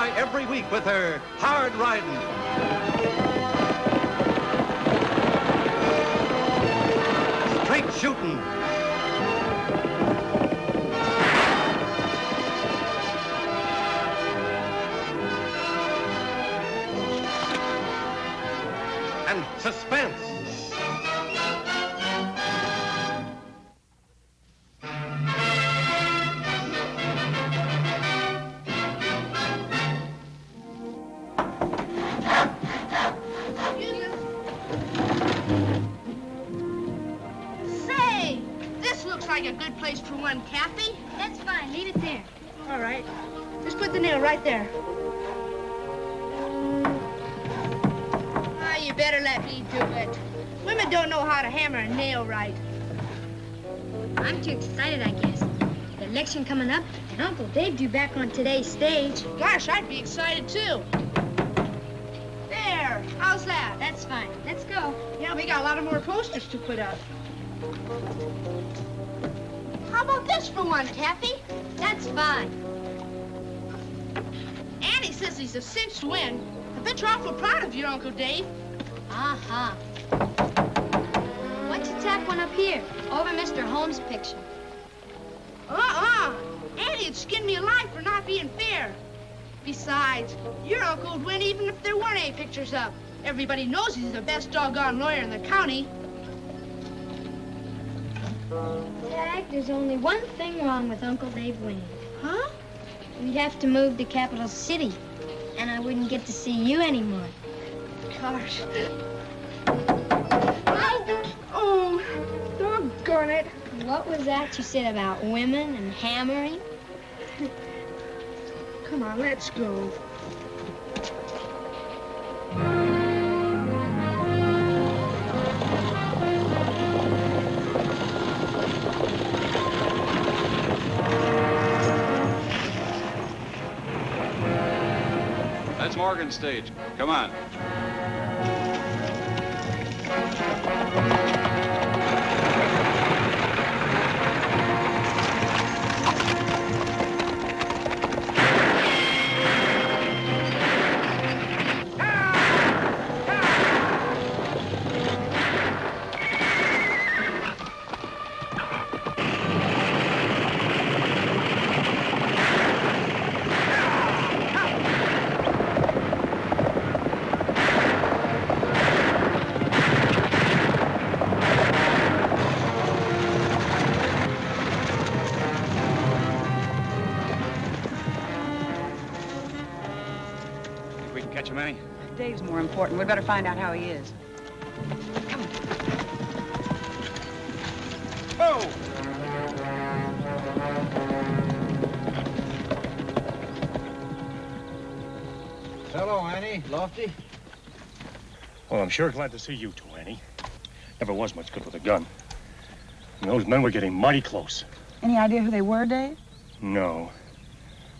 by every week with her hard riding, straight shooting, and suspense. Like a good place for one, Kathy. That's fine. Leave it there. All right. Just put the nail right there. Ah, you better let me do it. Women don't know how to hammer a nail right. I'm too excited, I guess. The election coming up, and Uncle Dave due back on today's stage. Gosh, I'd be excited, too. There. How's that? That's fine. Let's go. Yeah, we got a lot of more posters to put up. How about this for one, Kathy? That's fine. Annie says he's a cinched win. I bet you're awful proud of your Uncle Dave. Uh-huh. Why don't you tack one up here, over Mr. Holmes' picture? Annie'd skin me alive for not being fair. Besides, your uncle would win even if there weren't any pictures up. Everybody knows he's the best doggone lawyer in the county. Tagg, there's only one thing wrong with Uncle Dave winning. Huh? We'd have to move to Capital City, and I wouldn't get to see you anymore. Gosh. Oh, doggone it. What was that you said about women and hammering? Come on, let's go. That's Morgan's stage. Come on. Catch him, Annie? Dave's more important. We'd better find out how he is. Come on. Oh! Hello, Annie. Lofty. Well, I'm sure glad to see you two, Annie. Never was much good with a gun. And those men were getting mighty close. Any idea who they were, Dave? No.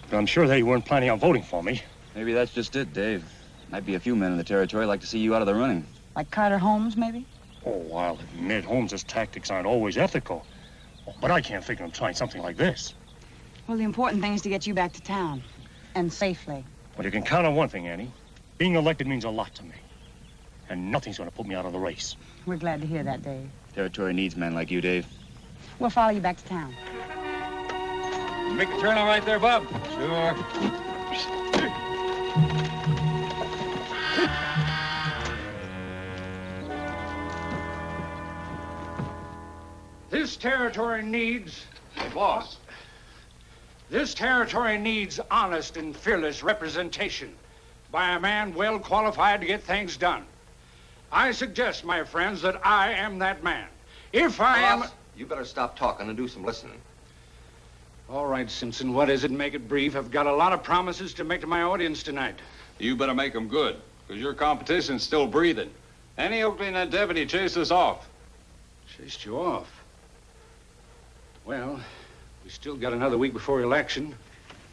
But I'm sure they weren't planning on voting for me. Maybe that's just it, Dave. Might be a few men in the territory like to see you out of the running. Like Carter Holmes, maybe? Oh, I'll admit Holmes's tactics aren't always ethical. Oh, but I can't think of him trying something like this. Well, the important thing is to get you back to town. And safely. Well, you can count on one thing, Annie. Being elected means a lot to me. And nothing's going to put me out of the race. We're glad to hear that, Dave. Territory needs men like you, Dave. We'll follow you back to town. You make a turn all right there, Bob? Sure. This territory needs... Hey, boss. This territory needs honest and fearless representation by a man well qualified to get things done. I suggest, my friends, that I am that man. If I am... You better stop talking and do some listening. All right, Simpson, what is it? Make it brief. I've got a lot of promises to make to my audience tonight. You better make them good, because your competition's still breathing. Annie Oakley and that deputy chased us off. Chased you off? Well, we still got another week before election.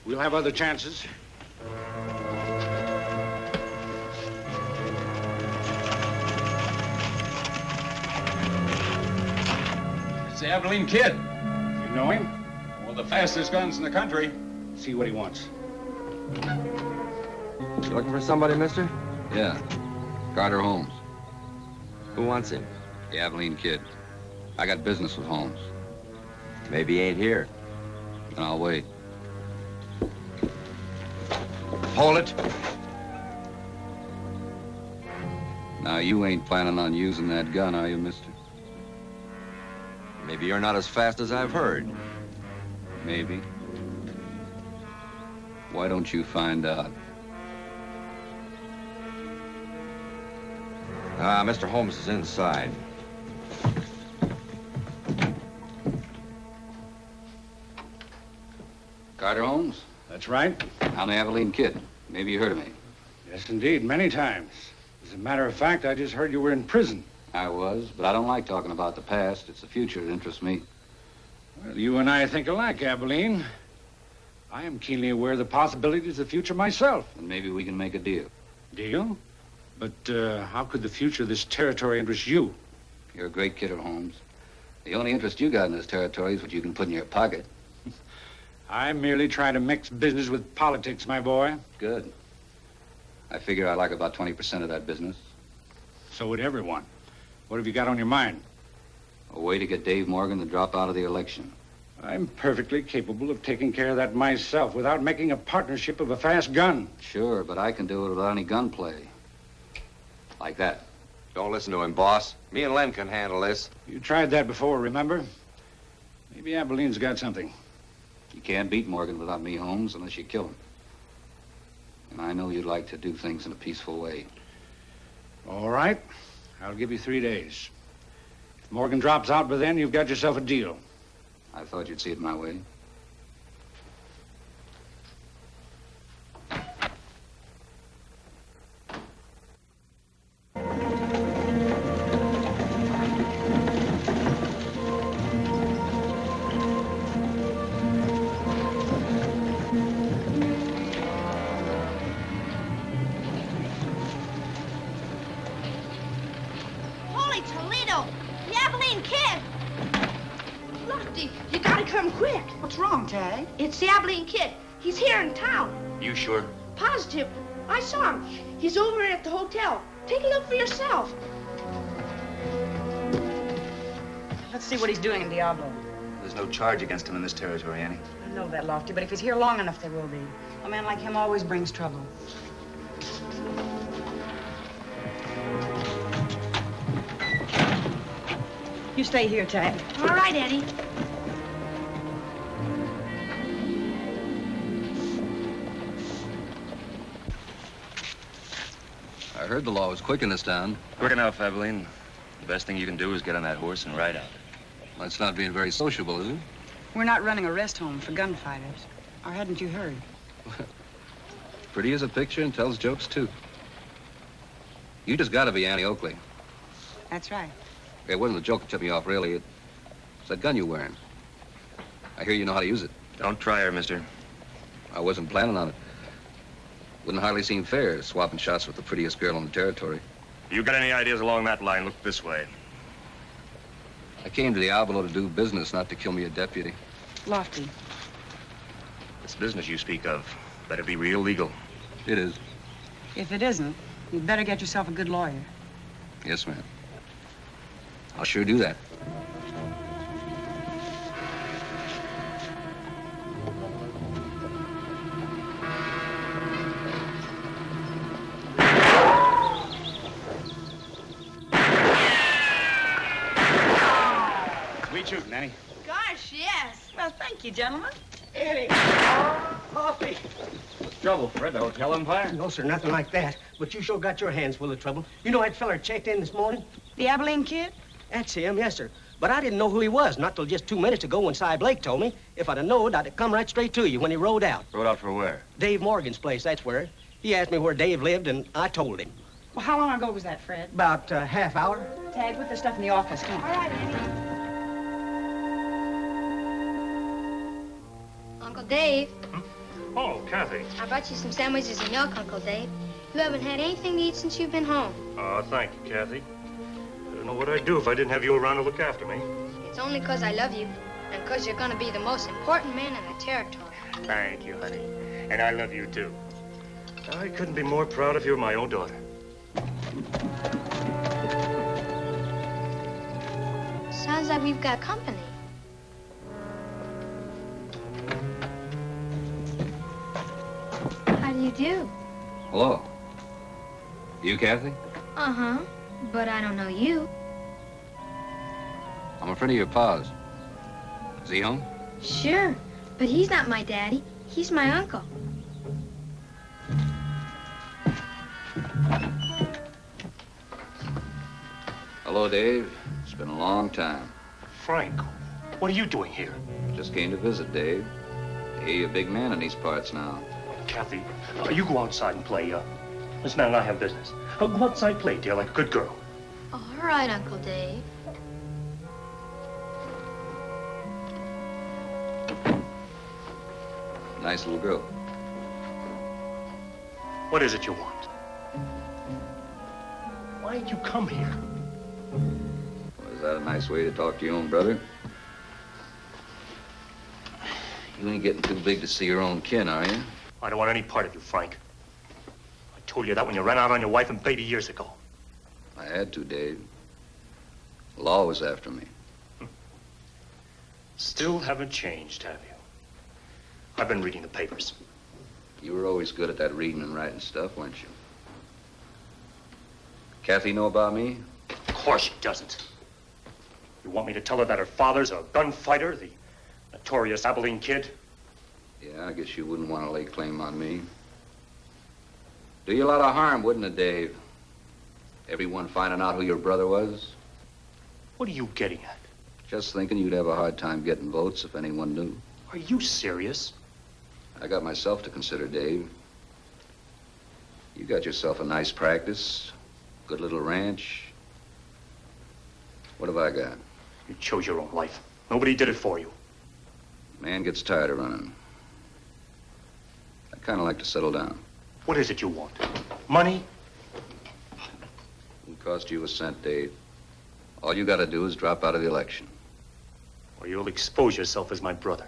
We'll have other chances. It's the Abilene Kid. You know him? One of the fastest guns in the country. See what he wants. You looking for somebody, mister? Yeah. Carter Holmes. Who wants him? The Abilene Kid. I got business with Holmes. Maybe he ain't here. Then I'll wait. Hold it. Now, you ain't planning on using that gun, are you, mister? Maybe you're not as fast as I've heard. Maybe. Why don't you find out? Mr. Holmes is inside. Carter Holmes? That's right. I'm the Abilene Kid. Maybe you heard of me. Yes, indeed, many times. As a matter of fact, I just heard you were in prison. I was, but I don't like talking about the past. It's the future that interests me. Well, you and I think alike, Abilene. I am keenly aware of the possibilities of the future myself. And maybe we can make a deal. Deal? But how could the future of this territory interest you? You're a great kidder, Holmes. The only interest you got in this territory is what you can put in your pocket. I merely try to mix business with politics, my boy. Good. I figure I like about 20% of that business. So would everyone. What have you got on your mind? A way to get Dave Morgan to drop out of the election. I'm perfectly capable of taking care of that myself without making a partnership of a fast gun. Sure, but I can do it without any gunplay. Like that. Don't listen to him, boss. Me and Len can handle this. You tried that before, remember? Maybe Abilene's got something. You can't beat Morgan without me, Holmes, unless you kill him. And I know you'd like to do things in a peaceful way. All right. I'll give you 3 days. If Morgan drops out by then, you've got yourself a deal. I thought you'd see it my way. Holy Toledo! The Abilene Kid! Lofty, you gotta come quick. What's wrong, Tagg? It's the Abilene Kid. He's here in town. You sure? Positive. I saw him. He's over at the hotel. Take a look for yourself. Let's see what he's doing in Diablo. There's no charge against him in this territory, Annie. I know that, Lofty, but if he's here long enough, there will be. A man like him always brings trouble. You stay here, Tagg. All right, Eddie. I heard the law was quick in this town. Quick enough, Abilene. The best thing you can do is get on that horse and ride out. That's not being very sociable, is it? We're not running a rest home for gunfighters. Or hadn't you heard? Pretty as a picture and tells jokes, too. You just gotta be Annie Oakley. That's right. It wasn't a joke that tipped me off, really. It's that gun you're wearing. I hear you know how to use it. Don't try her, mister. I wasn't planning on it. Wouldn't hardly seem fair, swapping shots with the prettiest girl in the territory. If you got any ideas along that line, look this way. I came to Diablo to do business, not to kill me a deputy. Lofty. This business you speak of, better be real legal. It is. If it isn't, you'd better get yourself a good lawyer. Yes, ma'am. I'll sure do that. Sweet shooting, Annie. Gosh, yes. Well, thank you, gentlemen. Eddie! Coffee! What's trouble, Fred? The hotel on fire? No, sir, nothing like that. But you sure got your hands full of trouble. You know that feller checked in this morning? The Abilene Kid? That's him, yes, sir. But I didn't know who he was, not till just 2 minutes ago when Cy Blake told me. If I'd have known, I'd have come right straight to you when he rode out. Rode out for where? Dave Morgan's place, that's where. He asked me where Dave lived, and I told him. Well, how long ago was that, Fred? About a half hour. Tagg, put the stuff in the office. Come All on. right, Eddie. Uncle Dave, Oh, Kathy. I brought you some sandwiches and milk, Uncle Dave. You haven't had anything to eat since you've been home. Oh, thank you, Kathy. I don't know what I'd do if I didn't have you around to look after me. It's only 'cause I love you and 'cause you're gonna be the most important man in the territory. Thank you, honey. And I love you, too. I couldn't be more proud if you were my own daughter. Sounds like we've got company. How do you do? Hello. You, Kathy? Uh-huh. But I don't know you. I'm a friend of your pa's. Is he home? Sure. But he's not my daddy. He's my uncle. Hello, Dave. It's been a long time. Frank, what are you doing here? Just came to visit, Dave. I hear you're a big man in these parts now. Kathy, you go outside and play. This man and I have business. Go outside and play, dear, like a good girl. All right, Uncle Dave. Nice little girl. What is it you want? Why'd you come here? Well, is that a nice way to talk to your own brother? You ain't getting too big to see your own kin, are you? I don't want any part of you, Frank. I told you that when you ran out on your wife and baby years ago. I had to, Dave. The law was after me. Still haven't changed, have you? I've been reading the papers. You were always good at that reading and writing stuff, weren't you? Kathy know about me? Of course she doesn't. You want me to tell her that her father's a gunfighter, the notorious Abilene Kid? Yeah, I guess you wouldn't want to lay claim on me. Do you a lot of harm, wouldn't it, Dave? Everyone finding out who your brother was? What are you getting at? Just thinking you'd have a hard time getting votes if anyone knew. Are you serious? I got myself to consider, Dave. You got yourself a nice practice, good little ranch. What have I got? You chose your own life. Nobody did it for you. Man gets tired of running. I'd kind of like to settle down. What is it you want? Money? Won't cost you a cent, Dave. All you got to do is drop out of the election. Or you'll expose yourself as my brother.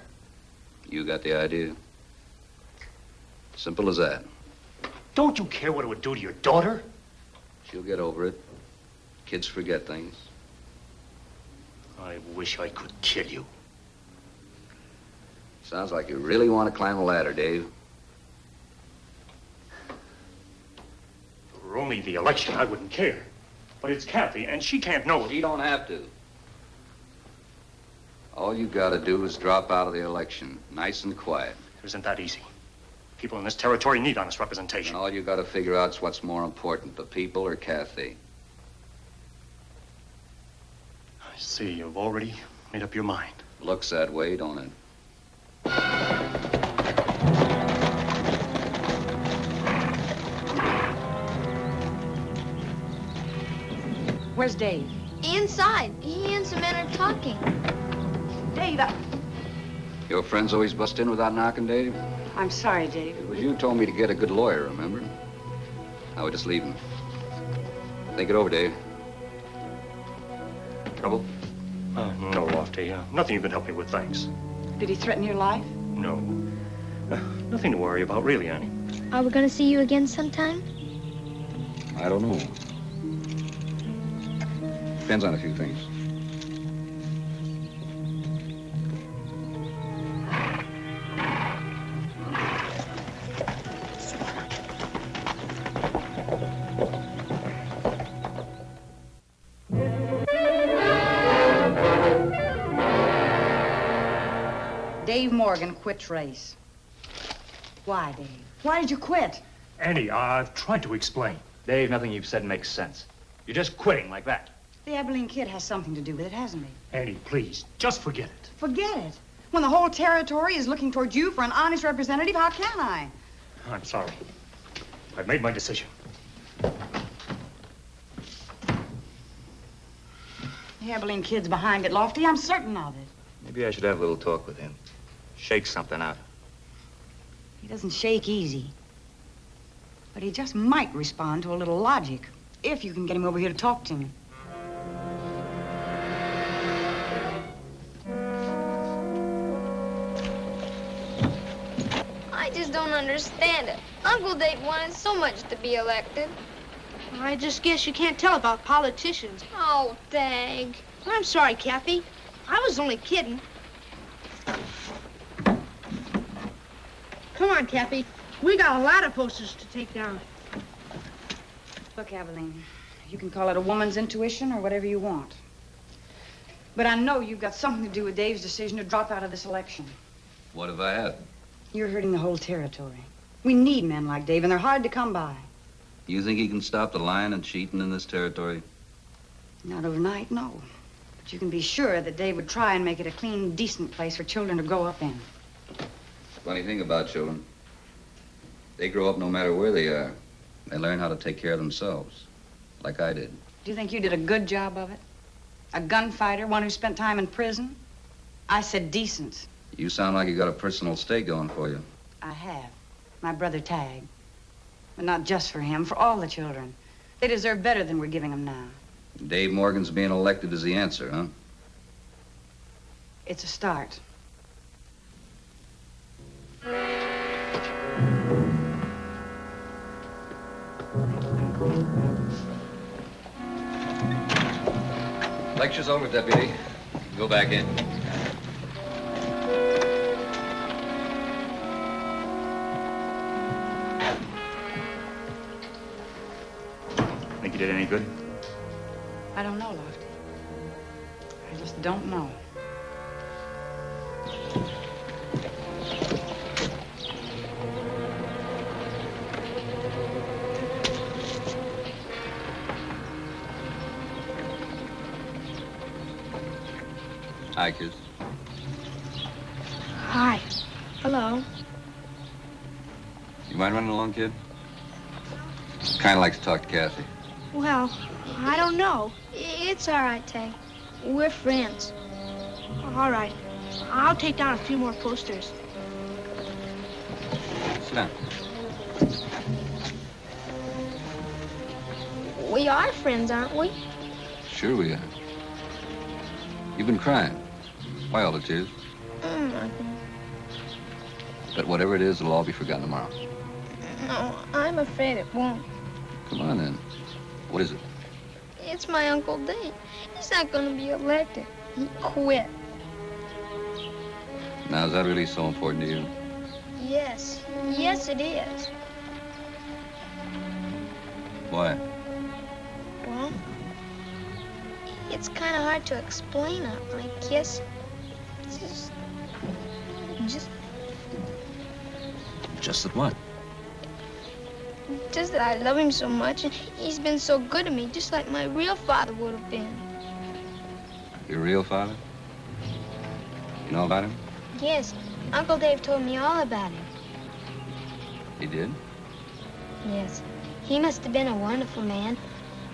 You got the idea? Simple as that. Don't you care what it would do to your daughter? She'll get over it. Kids forget things. I wish I could kill you. Sounds like you really want to climb a ladder, Dave. If it were only the election, I wouldn't care. But it's Kathy, and she can't know it. She don't have to. All you got to do is drop out of the election, nice and quiet. It isn't that easy. People in this territory need honest representation. And all you got to figure out is what's more important, the people or Kathy. I see you've already made up your mind. Looks that way, don't it? Where's Dave? Inside. He and some men are talking. Dave, Your friends always bust in without knocking, Dave? I'm sorry, Dave. It was you who told me to get a good lawyer, remember? I would just leave him. Think it over, Dave. Trouble? No, Lofty. Nothing you can help me with, thanks. Did he threaten your life? No. Nothing to worry about, really, Annie. Are we going to see you again sometime? I don't know. Depends on a few things. Dave Morgan quit trace. Why, Dave? Why did you quit? Annie, I've tried to explain. Dave, nothing you've said makes sense. You're just quitting like that. The Abilene Kid has something to do with it, hasn't he? Annie, please, just forget it. Forget it. When the whole territory is looking toward you for an honest representative, how can I? I'm sorry. I've made my decision. The Abilene Kid's behind it, Lofty. I'm certain of it. Maybe I should have a little talk with him. Shake something out. He doesn't shake easy. But he just might respond to a little logic, if you can get him over here to talk to me. I just just don't understand it. Uncle Dave wanted so much to be elected. I just guess you can't tell about politicians. Oh, Tagg. I'm sorry, Kathy. I was only kidding. Come on, Kathy. We got a lot of posters to take down. Look, Abilene, you can call it a woman's intuition or whatever you want. But I know you've got something to do with Dave's decision to drop out of this election. What have I had? You're hurting the whole territory. We need men like Dave, and they're hard to come by. You think he can stop the lying and cheating in this territory? Not overnight, no. But you can be sure that Dave would try and make it a clean, decent place for children to grow up in. Funny thing about children. They grow up no matter where they are. They learn how to take care of themselves, like I did. Do you think you did a good job of it? A gunfighter, one who spent time in prison? I said decent. You sound like you got a personal stake going for you. I have. My brother Tagg. But not just for him, for all the children. They deserve better than we're giving them now. Dave Morgan's being elected is the answer, huh? It's a start. Lecture's over, Deputy. Go back in. Think you did any good? I don't know, Lofty. I just don't know. Hi, kids. Hi. Hello. You mind running along, kid? Kind of like to talk to Kathy. Well, I don't know. It's all right, Tagg. We're friends. All right. I'll take down a few more posters. Sit down. We are friends, aren't we? Sure we are. You've been crying. Why all the tears? Nothing. But whatever it is, it'll all be forgotten tomorrow. No, I'm afraid it won't. Come on, then. What is it? It's my Uncle Dave. He's not going to be elected. He quit. Now, is that really so important to you? Yes. Yes, it is. Why? Well, it's kind of hard to explain, I guess. Just that what? Just that I love him so much, and he's been so good to me, just like my real father would have been. Your real father? You know about him? Yes, Uncle Dave told me all about him. He did? Yes, he must have been a wonderful man.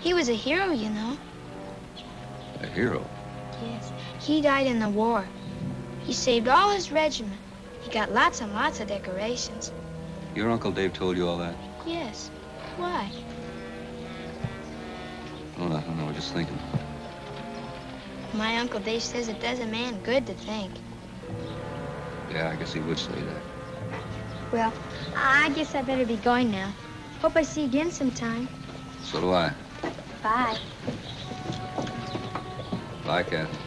He was a hero, you know. A hero? Yes, he died in the war. He saved all his regiment. He got lots and lots of decorations. Your Uncle Dave told you all that? Yes. Why? Oh, nothing. I was just thinking. My Uncle Dave says it does a man good to think. Yeah, I guess he would say that. Well, I guess I better be going now. Hope I see you again sometime. So do I. Bye. Bye, Kathy.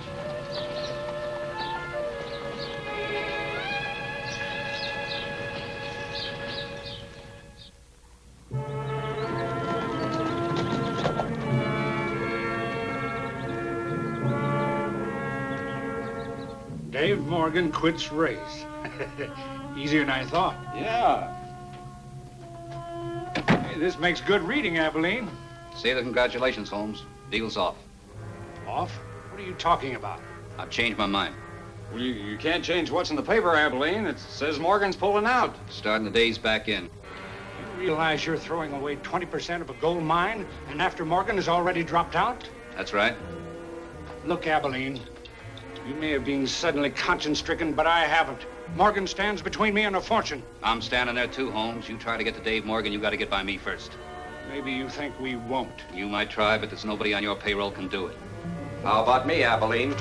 Dave Morgan quits race. Easier than I thought. Yeah. Hey, this makes good reading, Abilene. Say the congratulations, Holmes. Deal's off. Off? What are you talking about? I've changed my mind. Well, you can't change what's in the paper, Abilene. It says Morgan's pulling out. Starting the days back in. You realize you're throwing away 20% of a gold mine, and after Morgan has already dropped out? That's right. Look, Abilene, you may have been suddenly conscience-stricken, but I haven't. Morgan stands between me and a fortune. I'm standing there too, Holmes. You try to get to Dave Morgan, you got to get by me first. Maybe you think we won't. You might try, but there's nobody on your payroll can do it. How about me, Abilene?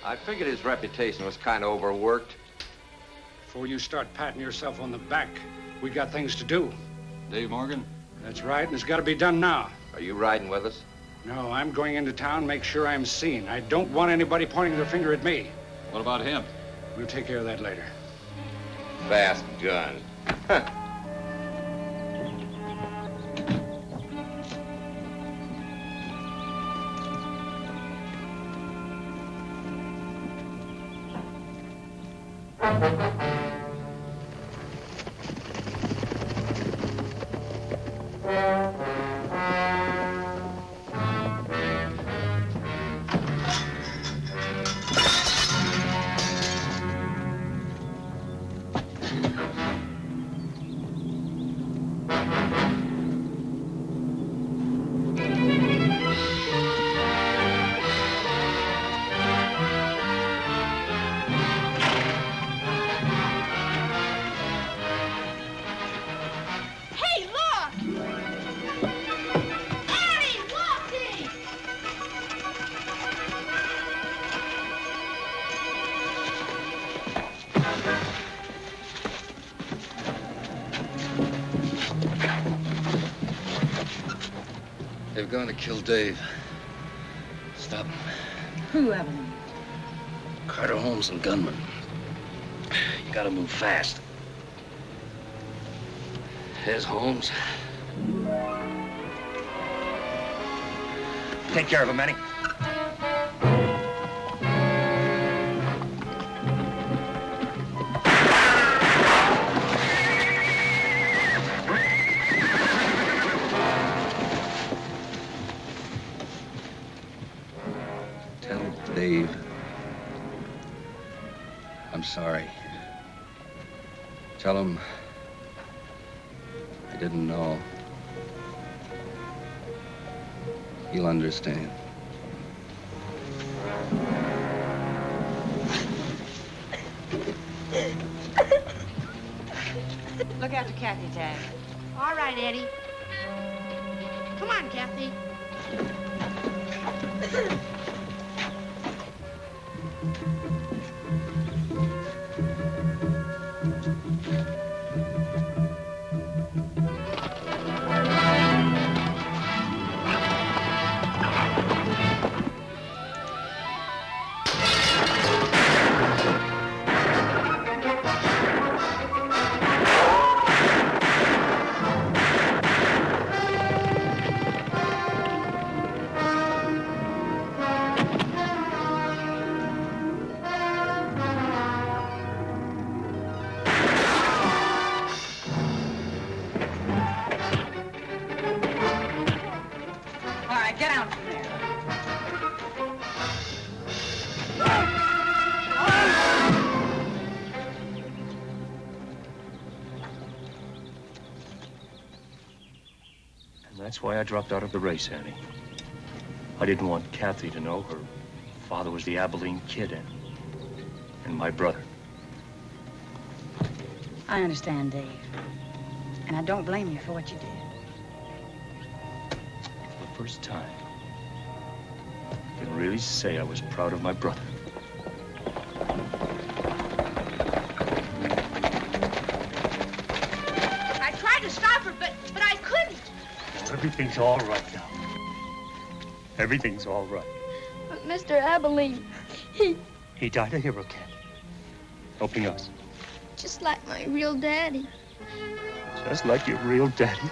I figured his reputation was kind of overworked. before you start patting yourself on the back. We got things to do. Dave Morgan? That's right, and it's got to be done now. Are you riding with us? No, I'm going into town, make sure I'm seen. I don't want anybody pointing their finger at me. What about him? We'll take care of that later. Fast gun. Hey, look! Annie Oakley! They're going to kill Dave. Stop them. Who, Abilene? Carter, Holmes, and gunman. You gotta move fast. There's Holmes. Take care of him, Annie. Tell Dave I'm sorry. Tell him I didn't know. He'll understand. Look after Kathy, Tagg. All right, Eddie. Come on, Kathy. Get out from there. And that's why I dropped out of the race, Annie. I didn't want Kathy to know her father was the Abilene Kid and my brother. I understand, Dave. And I don't blame you for what you did. For the first time, I can really say I was proud of my brother. I tried to stop her, but I couldn't. Everything's all right now. Everything's all right. But Mr. Abilene, He died a hero, Cat. Helping us. just like my real daddy. Just like your real daddy.